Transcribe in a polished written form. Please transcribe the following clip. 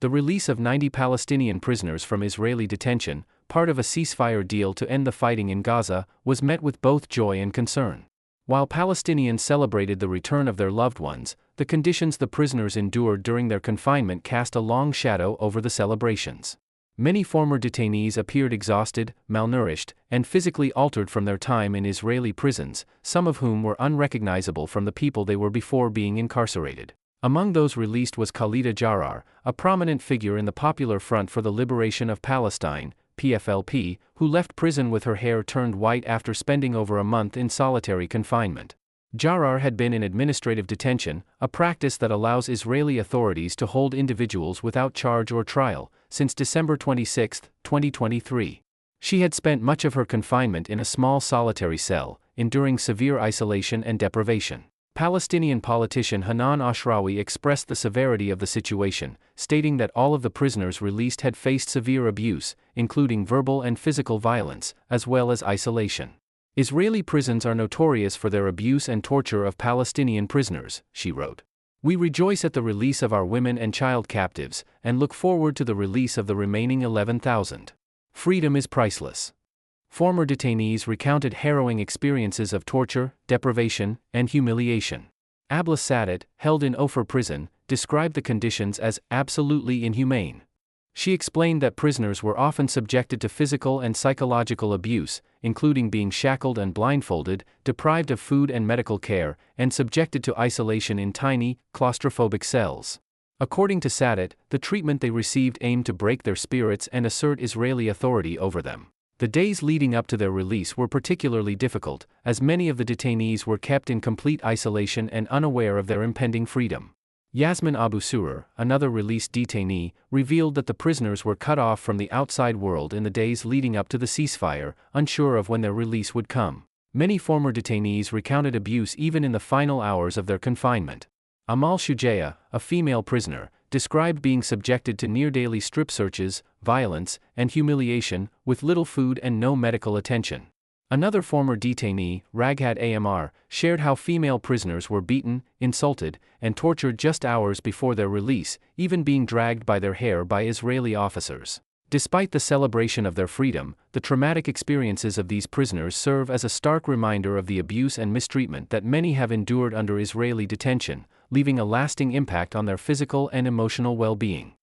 The release of 90 Palestinian prisoners from Israeli detention, part of a ceasefire deal to end the fighting in Gaza, was met with both joy and concern. While Palestinians celebrated the return of their loved ones, the conditions the prisoners endured during their confinement cast a long shadow over the celebrations. Many former detainees appeared exhausted, malnourished, and physically altered from their time in Israeli prisons, some of whom were unrecognizable from the people they were before being incarcerated. Among those released was Khalida Jarrar, a prominent figure in the Popular Front for the Liberation of Palestine, PFLP, who left prison with her hair turned white after spending over a month in solitary confinement. Jarrar had been in administrative detention, a practice that allows Israeli authorities to hold individuals without charge or trial, since December 26, 2023. She had spent much of her confinement in a small solitary cell, enduring severe isolation and deprivation. Palestinian politician Hanan Ashrawi expressed the severity of the situation, stating that all of the prisoners released had faced severe abuse, including verbal and physical violence, as well as isolation. Israeli prisons are notorious for their abuse and torture of Palestinian prisoners, she wrote. We rejoice at the release of our women and child captives, and look forward to the release of the remaining 11,000. Freedom is priceless. Former detainees recounted harrowing experiences of torture, deprivation, and humiliation. Abla Sadat, held in Ofer prison, described the conditions as absolutely inhumane. She explained that prisoners were often subjected to physical and psychological abuse, including being shackled and blindfolded, deprived of food and medical care, and subjected to isolation in tiny, claustrophobic cells. According to Sadat, the treatment they received aimed to break their spirits and assert Israeli authority over them. The days leading up to their release were particularly difficult, as many of the detainees were kept in complete isolation and unaware of their impending freedom. Yasmin Abu Surer, another released detainee, revealed that the prisoners were cut off from the outside world in the days leading up to the ceasefire, unsure of when their release would come. Many former detainees recounted abuse even in the final hours of their confinement. Amal Shujaya, a female prisoner, described being subjected to near-daily strip searches, violence, and humiliation, with little food and no medical attention. Another former detainee, Raghad Amr, shared how female prisoners were beaten, insulted, and tortured just hours before their release, even being dragged by their hair by Israeli officers. Despite the celebration of their freedom, the traumatic experiences of these prisoners serve as a stark reminder of the abuse and mistreatment that many have endured under Israeli detention, leaving a lasting impact on their physical and emotional well-being.